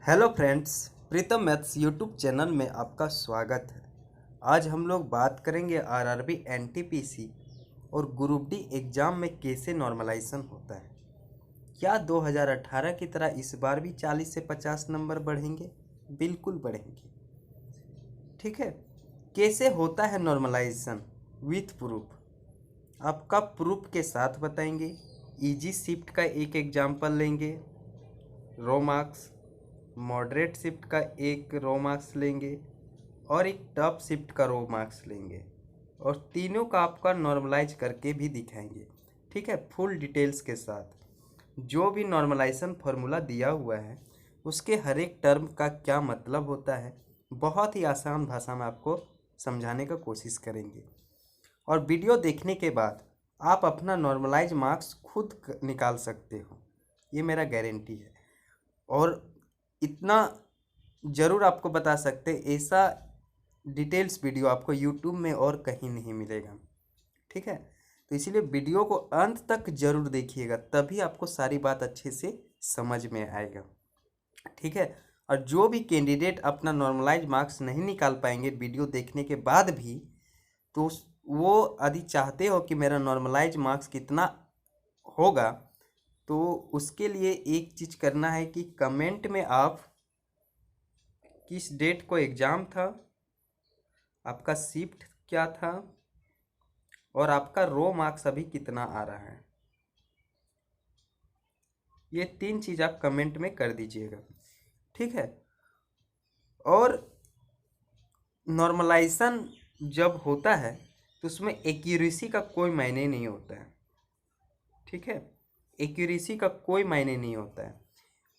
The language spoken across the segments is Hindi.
हेलो फ्रेंड्स, प्रीतम मैथ्स यूट्यूब चैनल में आपका स्वागत है। आज हम लोग बात करेंगे आरआरबी एनटीपीसी और ग्रुप डी एग्ज़ाम में कैसे नॉर्मलाइजेशन होता है। क्या 2018 की तरह इस बार भी 40 से 50 नंबर बढ़ेंगे? बिल्कुल बढ़ेंगे। ठीक है, कैसे होता है नॉर्मलाइजेशन विथ प्रूफ। आपका प्रूफ के साथ बताएंगे। इजी शिफ्ट का एक एग्जाम्पल लेंगे, रो मार्क्स, मॉडरेट शिफ्ट का एक रो मार्क्स लेंगे और एक टफ शिफ्ट का रो मार्क्स लेंगे और तीनों का आपका नॉर्मलाइज करके भी दिखाएंगे। ठीक है, फुल डिटेल्स के साथ जो भी नॉर्मलाइजेशन फार्मूला दिया हुआ है उसके हर एक टर्म का क्या मतलब होता है, बहुत ही आसान भाषा में आपको समझाने का कोशिश करेंगे। और वीडियो देखने के बाद आप अपना नॉर्मलाइज मार्क्स खुद निकाल सकते हो, ये मेरा गारंटी है। और इतना ज़रूर आपको बता सकते, ऐसा डिटेल्स वीडियो आपको यूट्यूब में और कहीं नहीं मिलेगा। ठीक है, तो इसीलिए वीडियो को अंत तक ज़रूर देखिएगा, तभी आपको सारी बात अच्छे से समझ में आएगा। ठीक है, और जो भी कैंडिडेट अपना नॉर्मलाइज मार्क्स नहीं निकाल पाएंगे वीडियो देखने के बाद भी, तो वो यदि चाहते हो कि मेरा नॉर्मलाइज मार्क्स कितना होगा, तो उसके लिए एक चीज़ करना है कि कमेंट में आप किस डेट को एग्ज़ाम था, आपका शिफ्ट क्या था और आपका रो मार्क्स अभी कितना आ रहा है, ये तीन चीज़ आप कमेंट में कर दीजिएगा। ठीक है, और नॉर्मलाइजेशन जब होता है तो उसमें एक्यूरेसी का कोई मायने नहीं होता है। ठीक है, एक्यूरेसी का कोई मायने नहीं होता है।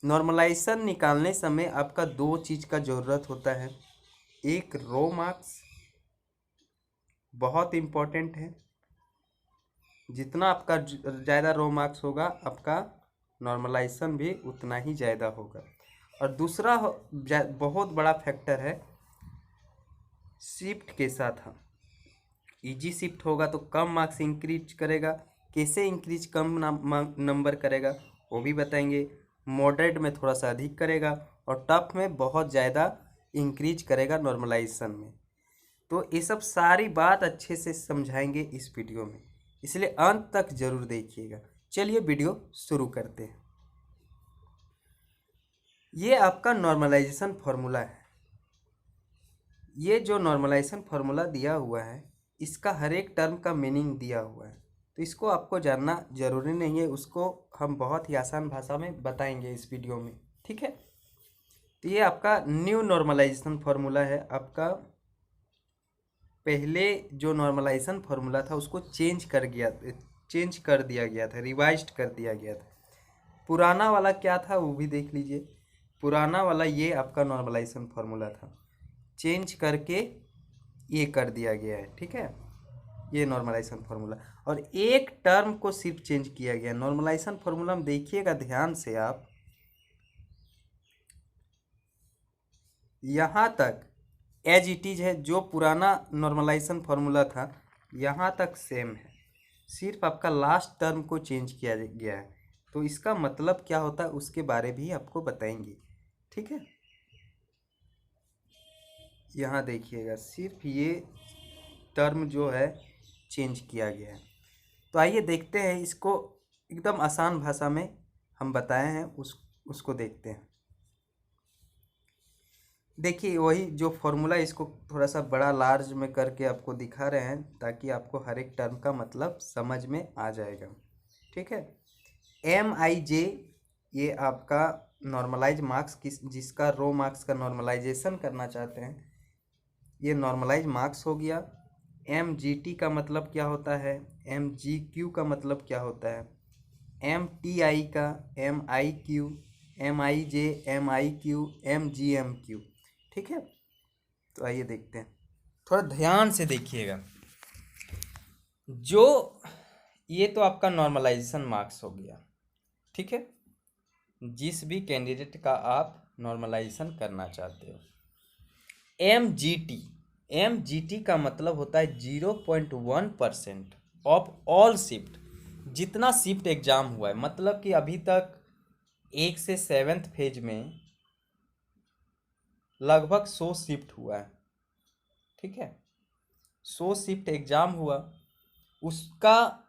नॉर्मलाइजेशन निकालने समय आपका दो चीज़ का ज़रूरत होता है। एक रो मार्क्स बहुत इम्पोर्टेंट है, जितना आपका ज़्यादा रो मार्क्स होगा आपका नॉर्मलाइजेशन भी उतना ही ज़्यादा होगा। और दूसरा बहुत बड़ा फैक्टर है शिफ्ट के साथ। हम इजी शिफ्ट होगा तो कम मार्क्स इंक्रीज करेगा, कैसे इंक्रीज कम नंबर करेगा वो भी बताएंगे। मॉडरेट में थोड़ा सा अधिक करेगा और टफ में बहुत ज़्यादा इंक्रीज करेगा नॉर्मलाइजेशन में। तो ये सब सारी बात अच्छे से समझाएंगे इस वीडियो में, इसलिए अंत तक ज़रूर देखिएगा। चलिए वीडियो शुरू करते हैं। ये आपका नॉर्मलाइजेशन फार्मूला है। ये जो नॉर्मलाइजेशन फार्मूला दिया हुआ है इसका हर एक टर्म का मीनिंग दिया हुआ है, तो इसको आपको जानना ज़रूरी नहीं है, उसको हम बहुत ही आसान भाषा में बताएंगे इस वीडियो में। ठीक है, तो ये आपका न्यू नॉर्मलाइजेशन फार्मूला है। आपका पहले जो नॉर्मलाइजेशन फार्मूला था उसको चेंज कर दिया गया था, रिवाइज्ड कर दिया गया था। पुराना वाला क्या था वो भी देख लीजिए। पुराना वाला ये आपका नॉर्मलाइजेशन फार्मूला था, चेंज करके ये कर दिया गया है। ठीक है, ये नॉर्मलाइजेशन फार्मूला, और एक टर्म को सिर्फ चेंज किया गया। नॉर्मलाइजेशन फार्मूला में देखिएगा ध्यान से आप, यहाँ तक एज इट इज है, जो पुराना नॉर्मलाइजेशन फार्मूला था यहाँ तक सेम है, सिर्फ आपका लास्ट टर्म को चेंज किया गया है। तो इसका मतलब क्या होता है उसके बारे भी आपको बताएंगे। ठीक है, यहाँ देखिएगा सिर्फ ये टर्म जो है चेंज किया गया है। तो आइए देखते हैं इसको, एकदम आसान भाषा में हम बताए हैं उसको देखते हैं। देखिए वही जो फॉर्मूला, इसको थोड़ा सा बड़ा लार्ज में करके आपको दिखा रहे हैं ताकि आपको हर एक टर्म का मतलब समझ में आ जाएगा। ठीक है, MIJ ये आपका नॉर्मलाइज मार्क्स जिसका रो मार्क्स का नॉर्मलाइजेशन करना चाहते हैं, ये नॉर्मलाइज मार्क्स हो गया। MGT का मतलब क्या होता है, MGQ का मतलब क्या होता है, MTI का MIQ, MIJ, MIQ, MGMQ। ठीक है, तो आइए देखते हैं, थोड़ा ध्यान से देखिएगा। जो ये तो आपका नॉर्मलाइजेशन मार्क्स हो गया। ठीक है, जिस भी कैंडिडेट का आप नॉर्मलाइजेशन करना चाहते हो। MGT का मतलब होता है 0.1% ऑफ ऑल शिफ्ट, जितना शिफ्ट एग्जाम हुआ है। मतलब कि अभी तक 1 से 7th फेज में लगभग 100 शिफ्ट हुआ है, ठीक है। 100 शिफ्ट एग्ज़ाम हुआ, उसका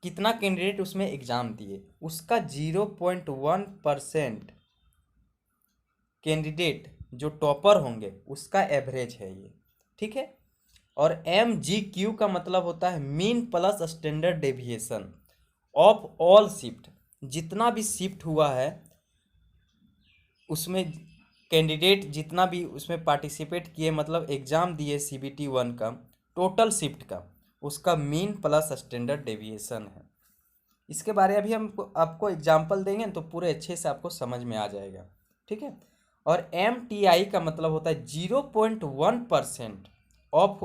कितना कैंडिडेट उसमें एग्ज़ाम दिए, उसका 0.1% कैंडिडेट जो टॉपर होंगे उसका एवरेज है ये, ठीक है। और MGQ का मतलब होता है mean plus standard deviation of all shift. जितना भी शिफ्ट हुआ है उसमें कैंडिडेट जितना भी उसमें पार्टिसिपेट किए, मतलब एग्ज़ाम दिए CBT 1 का, टोटल शिफ्ट का, उसका मीन प्लस स्टैंडर्ड डेविएशन है। इसके बारे में अभी हम आपको एग्जांपल देंगे तो पूरे अच्छे से आपको समझ में आ जाएगा, ठीक है। और MTI का मतलब होता है 0.1% of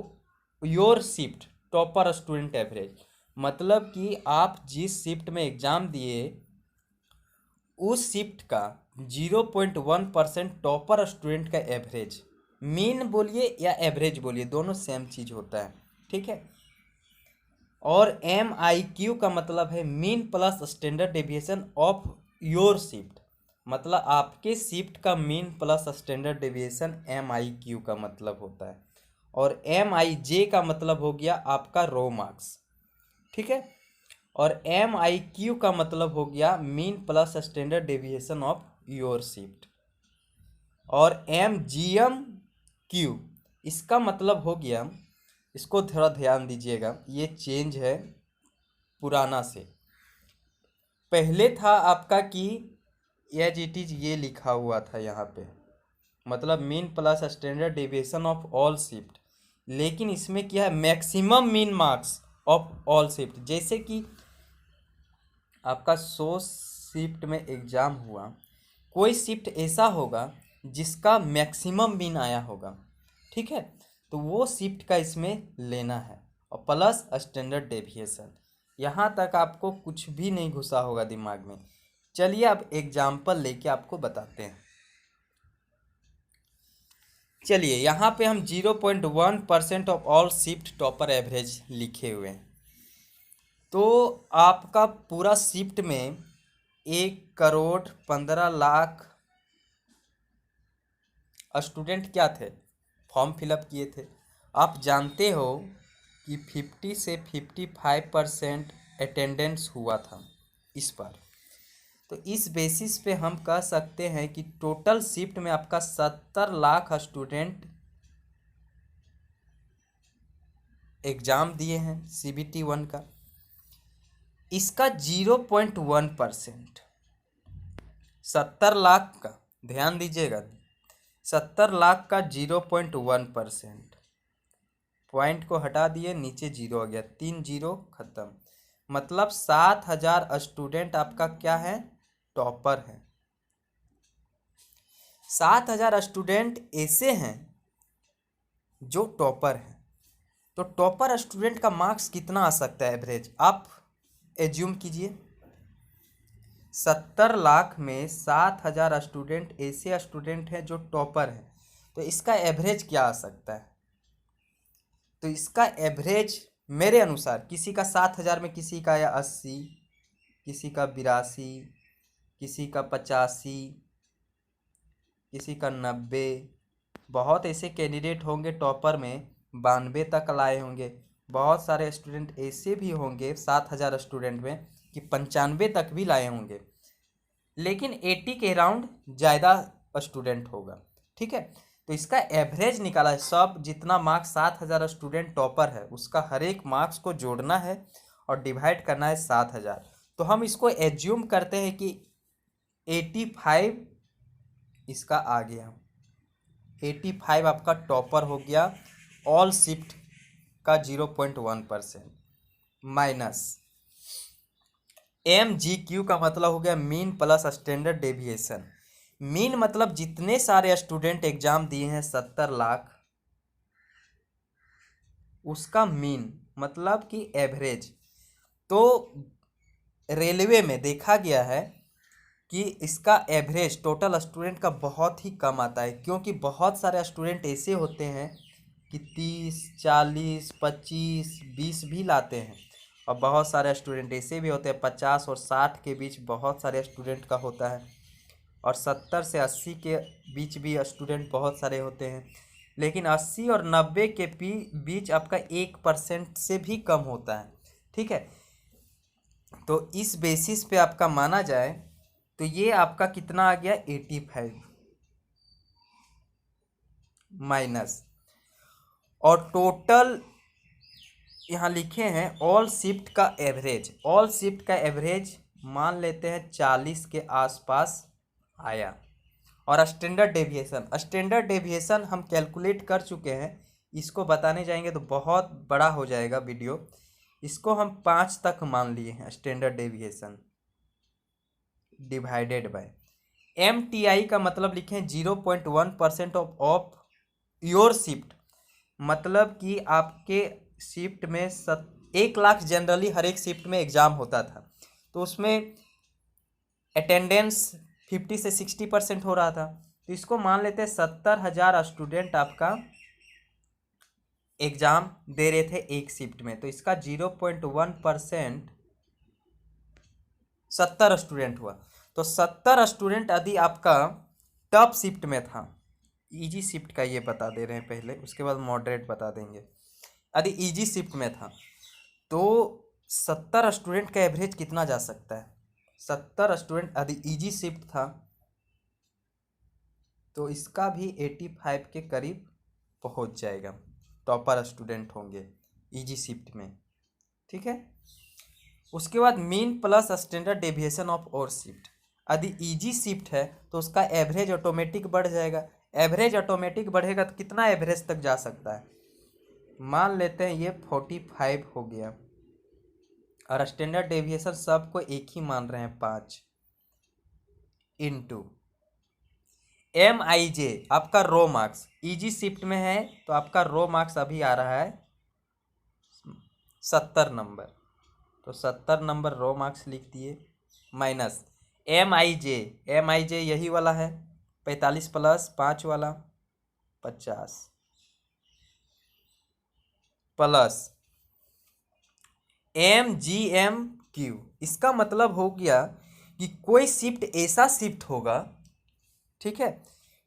your shift topper student average. मतलब कि आप जिस शिफ्ट में एग्ज़ाम दिए उस शिफ्ट का 0.1% टॉपर स्टूडेंट का एवरेज, मीन बोलिए या एवरेज बोलिए, दोनों सेम चीज़ होता है, ठीक है। और MIQ का मतलब है mean plus standard deviation of your shift. मतलब आपके शिफ्ट का mean plus standard deviation MIQ का मतलब होता है। और MIJ का मतलब हो गया आपका रो मार्क्स, ठीक है। और MIQ का मतलब हो गया mean plus standard deviation of your shift. और MGMQ इसका मतलब हो गया, इसको थोड़ा ध्यान दीजिएगा, ये चेंज है पुराना से। पहले था आपका कि एज इट इज ये लिखा हुआ था यहाँ पे, मतलब mean plus standard deviation of all shift, लेकिन इसमें क्या है maximum mean marks of all shift. जैसे कि आपका 100 शिफ्ट में एग्ज़ाम हुआ, कोई शिफ्ट ऐसा होगा जिसका मैक्सिमम मीन आया होगा, ठीक है, तो वो शिफ्ट का इसमें लेना है और प्लस स्टैंडर्ड डेविएशन। यहाँ तक आपको कुछ भी नहीं घुसा होगा दिमाग में। चलिए अब एग्जाम्पल लेके आपको बताते हैं। चलिए यहाँ पे हम 0.1% of all shift topper average लिखे हुए हैं। तो आपका पूरा शिफ्ट में 1,15,00,000 स्टूडेंट क्या थे, फॉर्म फिलअप किए थे। आप जानते हो कि 50 से 55% अटेंडेंस हुआ था इस बार। तो इस बेसिस पे हम कह सकते हैं कि टोटल शिफ्ट में आपका 70 लाख स्टूडेंट एग्ज़ाम दिए हैं CBT 1 का। इसका 0.1%, 70 लाख का, ध्यान दीजिएगा, 70 लाख का 0.1%, पॉइंट को हटा दिए, नीचे जीरो आ गया, 3 जीरो खत्म। मतलब 7,000 स्टूडेंट आपका क्या है, टॉपर है। 7,000 स्टूडेंट ऐसे हैं जो टॉपर हैं। तो टॉपर स्टूडेंट का मार्क्स कितना आ सकता है एवरेज, आप एज्यूम कीजिए। 70 लाख में 7,000 स्टूडेंट ऐसे स्टूडेंट हैं जो टॉपर हैं, तो इसका एवरेज क्या आ सकता है। तो इसका एवरेज मेरे अनुसार किसी का 7,000 में किसी का या 80, किसी का 82, किसी का 85, किसी का 90, बहुत ऐसे कैंडिडेट होंगे टॉपर में 92 तक लाए होंगे। बहुत सारे स्टूडेंट ऐसे भी होंगे 7,000 स्टूडेंट में कि 95 तक भी लाए होंगे, लेकिन 80 के अराउंड ज़्यादा स्टूडेंट होगा, ठीक है। तो इसका एवरेज निकाला है, सब जितना मार्क्स 7,000 स्टूडेंट टॉपर है उसका हर एक मार्क्स को जोड़ना है और डिवाइड करना है 7,000। तो हम इसको एज्यूम करते हैं कि 85 इसका आ गया, 85 आपका टॉपर हो गया ऑल शिफ्ट का 0.1%, माइनस MGQ का मतलब हो गया mean plus standard deviation. Mean मतलब जितने सारे स्टूडेंट एग्जाम दिए हैं 70 लाख, उसका मीन मतलब कि एवरेज। तो रेलवे में देखा गया है कि इसका एवरेज टोटल स्टूडेंट का बहुत ही कम आता है, क्योंकि बहुत सारे स्टूडेंट ऐसे होते हैं कि 30, 40, 25, 20 भी लाते हैं, और बहुत सारे स्टूडेंट ऐसे भी होते हैं 50 और 60 के बीच बहुत सारे स्टूडेंट का होता है। और 70 से 80 के बीच भी स्टूडेंट बहुत सारे होते हैं, लेकिन 80 और 90 के बीच आपका 1% से भी कम होता है। ठीक है, तो इस बेसिस पे आपका माना जाए तो ये आपका कितना आ गया 85 माइनस, और टोटल यहाँ लिखे हैं ऑल शिफ्ट का एवरेज। ऑल शिफ्ट का एवरेज मान लेते हैं 40 के आसपास आया। और स्टैंडर्ड डेविएशन हम कैलकुलेट कर चुके हैं, इसको बताने जाएंगे तो बहुत बड़ा हो जाएगा वीडियो। इसको हम 5 तक मान लिए हैं standard deviation divided by MTI का मतलब लिखे 0.1% ऑफ योर शिफ्ट। मतलब कि आपके शिफ्ट में 1 लाख जनरली हर एक शिफ्ट में एग्ज़ाम होता था, तो उसमें अटेंडेंस 50 से 60% हो रहा था। तो इसको मान लेते हैं 70,000 स्टूडेंट आपका एग्ज़ाम दे रहे थे एक शिफ्ट में, तो इसका 0.1% 70 स्टूडेंट हुआ। तो 70 स्टूडेंट यदि आपका टफ शिफ्ट में था, इजी शिफ्ट का ये बता दे रहे हैं पहले, उसके बाद मॉडरेट बता देंगे। यदि इजी शिफ्ट में था तो 70 स्टूडेंट का एवरेज कितना जा सकता है? 70 स्टूडेंट यदि इजी शिफ्ट था तो इसका भी 85 के करीब पहुंच जाएगा, टॉपर स्टूडेंट होंगे इजी शिफ्ट में। ठीक है, उसके बाद mean plus standard deviation of और शिफ्ट। यदि इजी शिफ्ट है तो उसका एवरेज ऑटोमेटिक बढ़ जाएगा। एवरेज ऑटोमेटिक बढ़ेगा तो कितना एवरेज तक जा सकता है? मान लेते हैं ये 45 हो गया, और स्टैंडर्ड डेविएशन सबको एक ही मान रहे हैं 5 इंटू MIJ आपका रो मार्क्स। इजी शिफ्ट में है तो आपका रो मार्क्स अभी आ रहा है 70 नंबर, तो 70 नंबर रो मार्क्स लिख दिए, माइनस MIJ यही वाला है 45 प्लस 5 वाला 50 प्लस MGMQ। इसका मतलब हो गया कि कोई शिफ्ट ऐसा शिफ्ट होगा, ठीक है,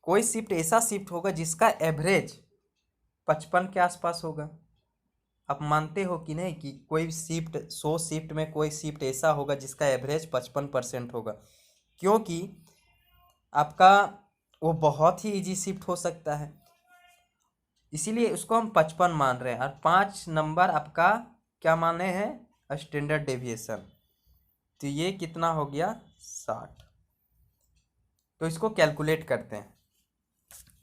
कोई शिफ्ट ऐसा शिफ्ट होगा जिसका एवरेज 55 के आसपास होगा। आप मानते हो कि नहीं कि कोई शिफ्ट 100 शिफ्ट में कोई शिफ्ट ऐसा होगा जिसका एवरेज 55% होगा, क्योंकि आपका वो बहुत ही इजी शिफ्ट हो सकता है, इसीलिए उसको हम 55 मान रहे हैं। और 5 नंबर आपका क्या माने हैं? Standard deviation. तो ये कितना हो गया? 60। तो इसको कैलकुलेट करते हैं।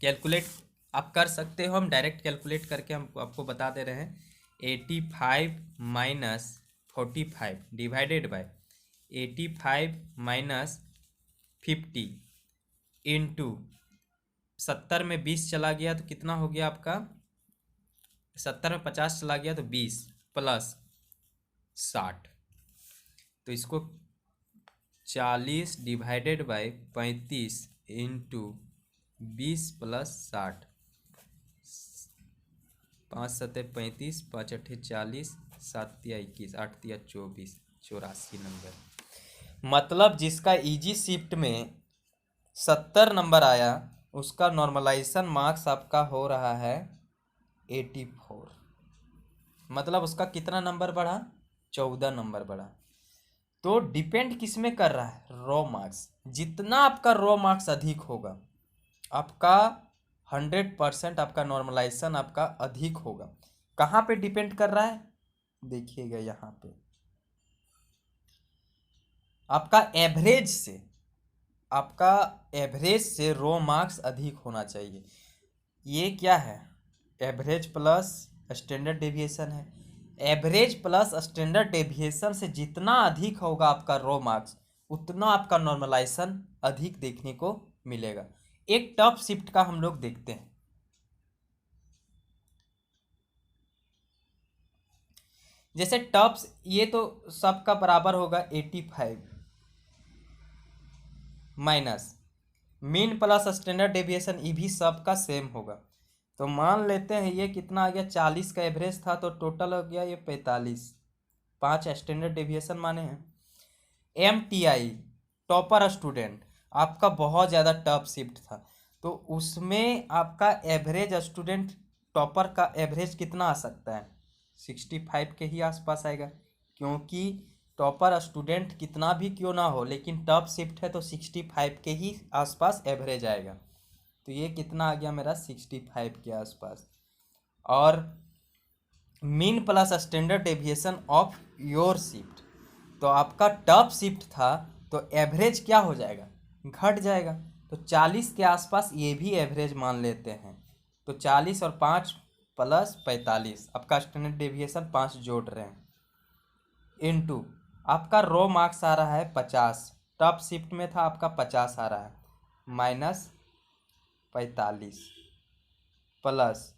कैलकुलेट आप कर सकते हो, हम डायरेक्ट कैलकुलेट करके हम आपको बता दे रहे हैं। 85 minus 45 divided by 85 minus 50 into 70 में 20 चला गया तो कितना हो गया आपका? 70 में 50 चला गया तो 20 प्लस 60। तो इसको 40 डिवाइडेड बाय 35 इंटू 20 प्लस 60, 5 सत्ते 35, 5 अट्ठे 40, 7 तिया 21, 8 तिया 24, 84 नंबर। मतलब जिसका इजी शिफ्ट में 70 नंबर आया उसका नॉर्मलाइजेशन मार्क्स आपका हो रहा है 84। मतलब उसका कितना नंबर बढ़ा? 14 नंबर बढ़ा। तो डिपेंड किस में कर रहा है? Raw marks. जितना आपका रॉ मार्क्स अधिक होगा आपका 100% आपका नॉर्मलाइजेशन आपका अधिक होगा। कहाँ पे डिपेंड कर रहा है? देखिएगा यहाँ पे आपका एवरेज से रो मार्क्स अधिक होना चाहिए। ये क्या है? एवरेज प्लस स्टैंडर्ड डेविएशन है। एवरेज प्लस स्टैंडर्ड डेविएशन से जितना अधिक होगा आपका रो मार्क्स, उतना आपका नॉर्मलाइजेशन अधिक देखने को मिलेगा। एक टफ शिफ्ट का हम लोग देखते हैं। जैसे टॉप्स ये तो सबका बराबर होगा 85 minus mean plus standard deviation, ये भी सबका सेम होगा। तो मान लेते हैं ये कितना आ गया? 40 का एवरेज था तो टोटल हो गया ये 45, 5 स्टैंडर्ड डेविएशन माने हैं। MTI टॉपर स्टूडेंट, आपका बहुत ज़्यादा टफ शिफ्ट था, तो उसमें आपका एवरेज स्टूडेंट टॉपर का एवरेज कितना आ सकता है? 65 के ही आसपास आएगा, क्योंकि टॉपर स्टूडेंट कितना भी क्यों ना हो, लेकिन टफ शिफ्ट है तो 65 के ही आसपास एवरेज आएगा। तो ये कितना आ गया मेरा? 65 के आसपास। और mean plus standard deviation of your shift, तो आपका टफ शिफ्ट था तो एवरेज क्या हो जाएगा? घट जाएगा। तो 40 के आसपास ये भी एवरेज मान लेते हैं। तो 40 और 5 प्लस 45, आपका स्टैंडर्ड डेविएशन 5 जोड़ रहे हैं, इनटू आपका रो मार्क्स आ रहा है 50, टफ शिफ्ट में था आपका 50 आ रहा है, माइनस 45 प्लस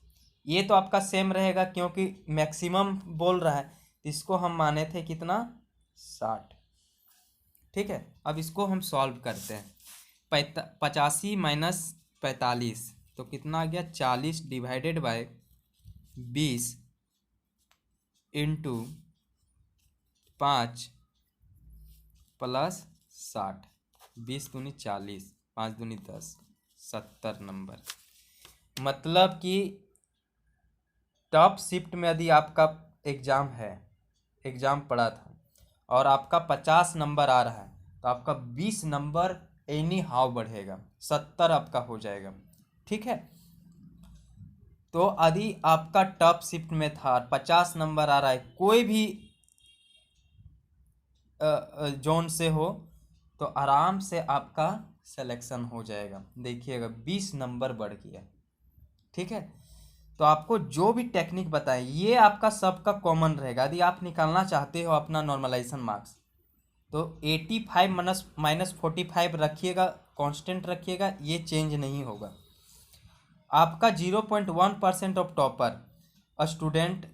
ये तो आपका सेम रहेगा क्योंकि मैक्सिमम बोल रहा है, इसको हम माने थे कितना? 60। ठीक है, अब इसको हम सॉल्व करते हैं। 85 माइनस 45 तो कितना आ गया? 40 डिवाइडेड बाय 20 इंटू 5 प्लस 60, 20 दूनी 40, 5 दूनी 10, 70 नंबर। मतलब कि टॉप शिफ्ट में यदि आपका एग्ज़ाम पड़ा था और आपका 50 नंबर आ रहा है, तो आपका 20 नंबर एनी हाउ बढ़ेगा, 70 आपका हो जाएगा। ठीक है, तो यदि आपका टॉप शिफ्ट में था 50 नंबर आ रहा है, कोई भी जोन से हो, तो आराम से आपका सिलेक्शन हो जाएगा। देखिएगा 20 नंबर बढ़ गया। ठीक है, तो आपको जो भी टेक्निक बताएं ये आपका सबका कॉमन रहेगा। यदि आप निकालना चाहते हो अपना नॉर्मलाइजेशन मार्क्स, तो 85 माइनस 45 रखिएगा, कांस्टेंट रखिएगा, ये चेंज नहीं होगा। आपका 0.1% ऑफ टॉपर स्टूडेंट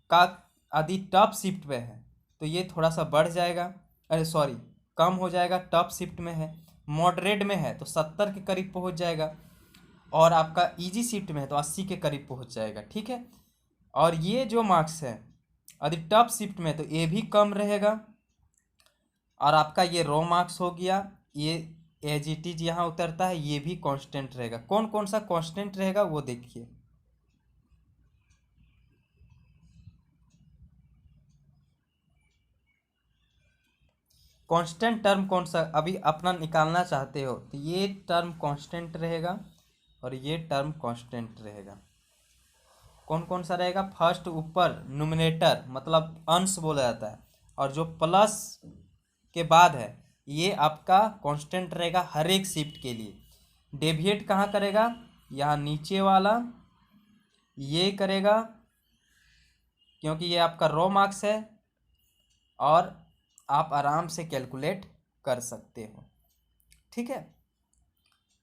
का यदि टॉप शिफ्ट में है तो ये थोड़ा सा बढ़ जाएगा, अरे सॉरी कम हो जाएगा। टॉप शिफ्ट में है, मॉडरेट में है तो 70 के करीब पहुंच जाएगा, और आपका इजी शिफ्ट में है तो 80 के करीब पहुंच जाएगा। ठीक है, और ये जो मार्क्स है यदि टॉप शिफ्ट में तो ये भी कम रहेगा, और आपका ये रो मार्क्स हो गया, ये एज इट इज यहाँ उतरता है, ये भी कांस्टेंट रहेगा। कौन कौन सा कांस्टेंट रहेगा वो देखिए। कांस्टेंट टर्म कौन सा अभी अपना निकालना चाहते हो, तो ये टर्म कांस्टेंट रहेगा और ये टर्म कांस्टेंट रहेगा। कौन कौन सा रहेगा? फर्स्ट ऊपर न्यूमरेटर मतलब अंश बोला जाता है, और जो प्लस के बाद है ये आपका कांस्टेंट रहेगा हर एक शिफ्ट के लिए। डेविएट कहाँ करेगा? यहाँ नीचे वाला ये करेगा, क्योंकि ये आपका रो मार्क्स है और आप आराम से कैलकुलेट कर सकते हो। ठीक है,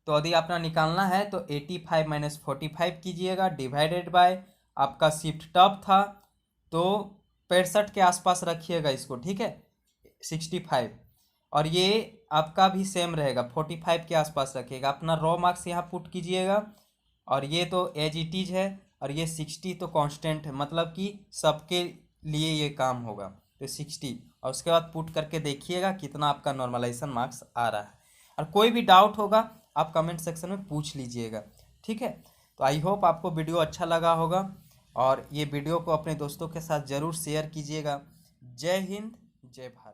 तो यदि अपना निकालना है तो 85 माइनस 45 कीजिएगा, डिवाइडेड बाय आपका शिफ्ट टॉप था तो 65 के आसपास रखिएगा इसको। ठीक है, 65, और ये आपका भी सेम रहेगा 45 के आसपास रखिएगा। अपना रो मार्क्स यहाँ पुट कीजिएगा, और ये तो एज इट इज है, और ये 60 तो कांस्टेंट है, मतलब कि सबके लिए ये काम होगा। तो 60 और उसके बाद पुट करके देखिएगा कितना आपका नॉर्मलाइजेशन मार्क्स आ रहा है। और कोई भी डाउट होगा आप कमेंट सेक्शन में पूछ लीजिएगा। ठीक है, तो आई होप आपको वीडियो अच्छा लगा होगा, और ये वीडियो को अपने दोस्तों के साथ ज़रूर शेयर कीजिएगा। जय हिंद, जय भारत।